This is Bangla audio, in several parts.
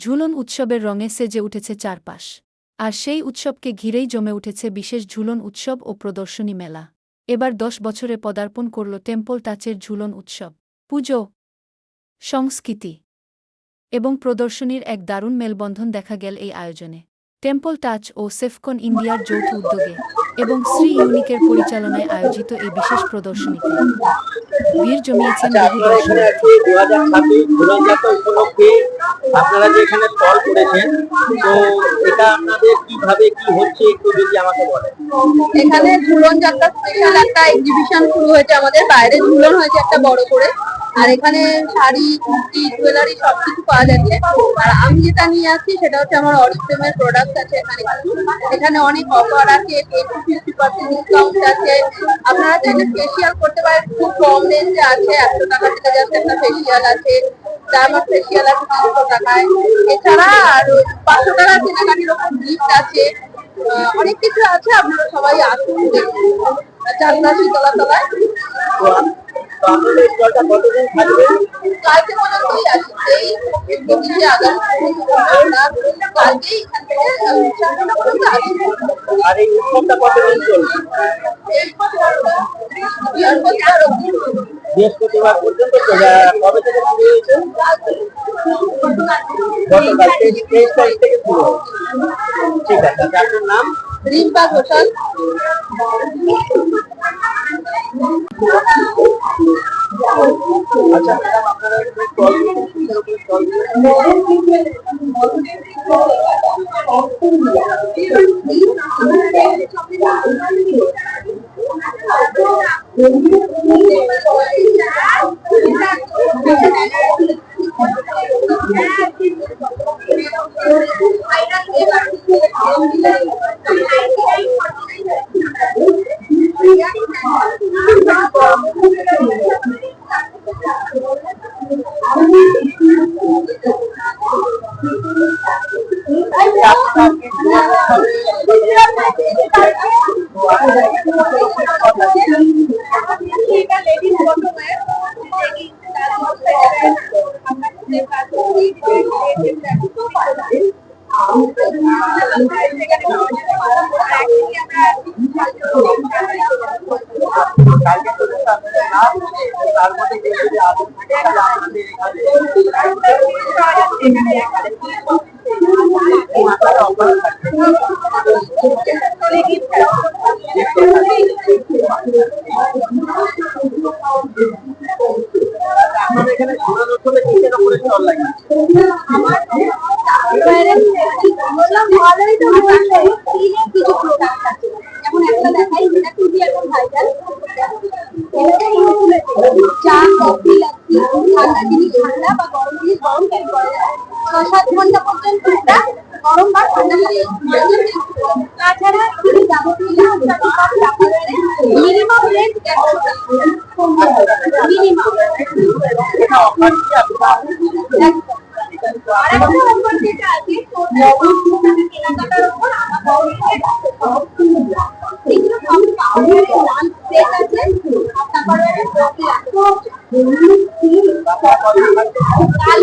ঝুলন উৎসবের রঙে সেজে উঠেছে চারপাশ। আর সেই উৎসবকে ঘিরেই জমে উঠেছে বিশেষ ঝুলন উৎসব ও প্রদর্শনী মেলা। এবার 10 বছরে পদার্পণ করল টেম্পল টাচের ঝুলন উৎসব। পুজো, সংস্কৃতি এবং প্রদর্শনীর এক দারুণ মেলবন্ধন দেখা গেল এই আয়োজনে। টেম্পল টাচ ও সেফকন ইন্ডিয়ার যৌথ উদ্যোগে এবং শ্রী ইউনিকের পরিচালনায় আয়োজিত এই বিশেষ প্রদর্শনীতে ভিড় জমিয়েছেন বহু দর্শনার্থী। 2026 ঝুলনযাত্রা উপলক্ষে আপনারা যে এখানে স্টল করেছেন, তো এটা আপনাদের কিভাবে কি হচ্ছে একটু যদি আমাকে বলেন। এখানে ঝুলনযাত্রা স্পেশাল একটা এক্সিবিশন শুরু হয়েছে, আমাদের বাইরে ঝুলন হয়েছে একটা বড় করে, আর এখানে শাড়ি, কুর্তি, জুয়েলারি সবকিছু পাওয়া যাচ্ছে। আর আমি যেটা নিয়ে আসছি সেটা হচ্ছে আমার অরিফ্লেমের প্রোডাক্ট আছে এখানে। এখানে অনেক অফার আছে, 50% ডিসকাউন্ট আছে। আপনারা চাইলে ফেসিয়াল করতে পারেন, খুব কম রেঞ্জে আছে, 100 টাকা থেকে জাস্ট একটা ফেসিয়াল আছে। ডায়মন্ড ফেসিয়াল আছে 300 টাকায়। এছাড়া আর 500 টাকা কেনাকাটির ওপর গিফট আছে। অনেক কিছু আছে, আপনারা সবাই আসুন দেখুন। চারটা শীতলা তলায় কতদিন থাকবে? কালকে পর্যন্তই আছে, এই 25 আগস্ট আমরা কালকেই এখান থেকে 4টা পর্যন্ত আসি। আর এই উৎসবটা কতদিন চলবে? বৃহস্পতিবার পর্যন্ত কবে থেকে শুরু হয়েছে? গতকাল 23 তারিখ থেকে শুরু হয়েছে। ঠিক আছে, আপনার নাম? রিম্পা ঘোষাল। আচ্ছা ম্যাডাম, আপনারা এখানে ঝুলন উৎসবে কি যেন করে স্টল লাগে? ভালোই তো কিছু প্রোডাক্ট আছে, যেমন একটা দেখাই, যেটা খুবই এখন ভাইরাল। চা, কফি, লাচ্ছি, ঠান্ডা জিনিস ঠান্ডা বা গরম জিনিস গরম ক্যারি করা যায়। 6-7 ঘন্টা পর্যন্ত এটা গরম বা ঠান্ডা তাছাড়া যাবতীয় মিনিমাম রেট 150 টাকা মিনিমাম। আরেকটা অফার যেটা আছে, কেনাকাটার উপর এগুলো সব পাউডারের লাঞ্চ সেট আছে, তারপরে কাল হ্যাঁ,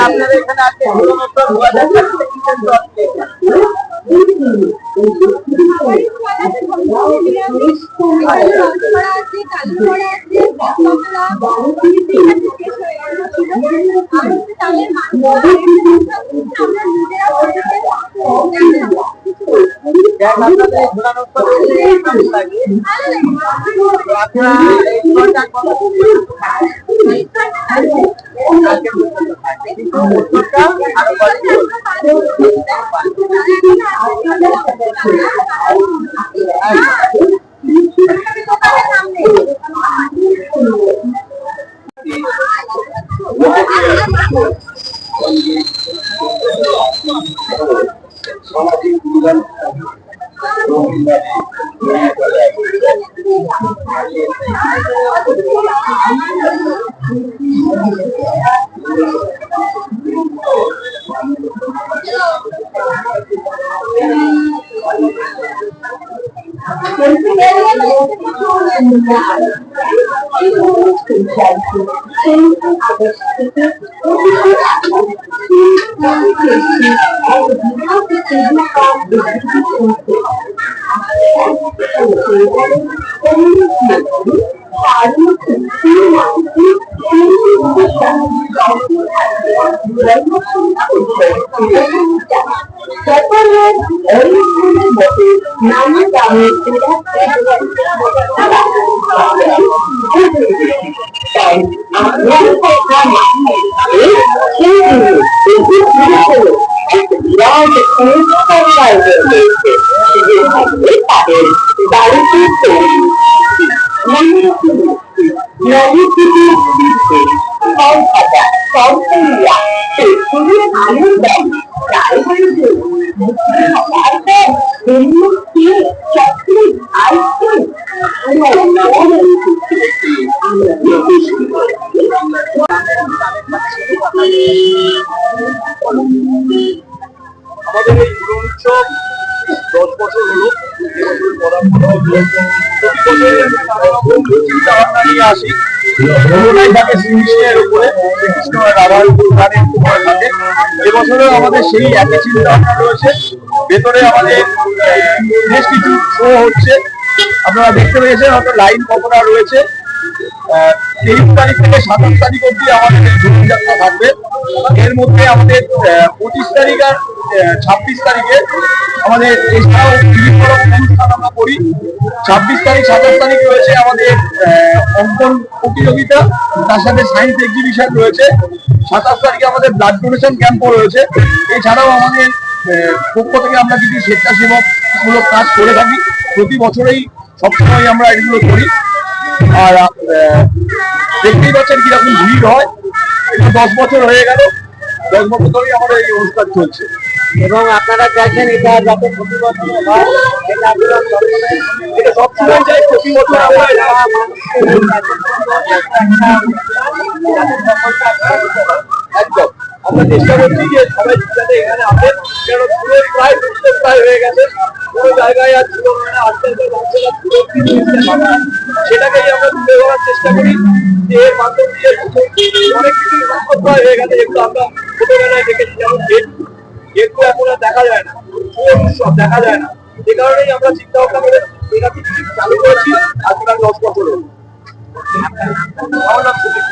আপনাদের এখানে আজকে ঝুলন উৎসব 2025 কিসের দল আমাদের এই ঝুলন উৎসব 10 বছর হলো। চিন্তা ভাবনা নিয়ে আসি থাকে শ্রীকৃষ্ণের উপরে, শ্রীকৃষ্ণ রাধার গানের উপরে থাকে। এবছরও আমাদের সেই একই চিন্তা ভাবনা রয়েছে। ভেতরে আমাদের বেশ কিছু শো হচ্ছে, আপনারা দেখতে পেয়েছেন হয়তো লাইন কতটা রয়েছে। 23 তারিখ থেকে 27 তারিখ অব্দি আমাদের এই ঝুলন যাত্রা থাকবে। এর মধ্যে আমাদের 25 তারিখ আর 26 তারিখে আমাদের এছাড়াও বিভিন্ন রকম অনুষ্ঠান আমরা করি। 26 তারিখ 27 তারিখ রয়েছে আমাদের অঙ্কন প্রতিযোগিতা, তার সাথে সায়েন্স এক্সিবিশন রয়েছে। 27 তারিখে আমাদের ব্লাড ডোনেশন ক্যাম্পও রয়েছে। এছাড়াও আমাদের পক্ষ থেকে আমরা কিছু স্বেচ্ছাসেবকমূলক কাজ করে থাকি। প্রতি বছরেই সবসময় আমরা এগুলো করি। আর দেখতেই পাচ্ছেন কিরকম ভিড় হয়। এটা 10 বছর হয়ে গেল, 10 বছর ধরেই আমাদের এই অনুষ্ঠান চলছে। এবং আপনারা চাইছেন এটা যাতে প্রতি বছর হয়, এটা সবসময় চাই প্রতি বছর আমরা একদম আমরা চেষ্টা করছি যে সবাই যাতে এখানে আসেন, কেন পুরো প্রায় প্রায় হয়ে গেছে, কোনো জায়গায় আর ছিল না। আস্তে আস্তে সেটাকেই আমরা তুলে ধরার চেষ্টা করি যে এর মাধ্যম দিয়ে অনেক কিছু সম্পদ হয়ে গেছে, যেগুলো আমরা ছোটবেলায় দেখেছি। যেমন যেগুলো এখন আর দেখা যায় না, সব দেখা যায় না। যে কারণেই আমরা চিন্তা ভাবনা করে এটা চালু করেছি। আজকাল 10 বছর হলো। আমার নাম সুদীপ।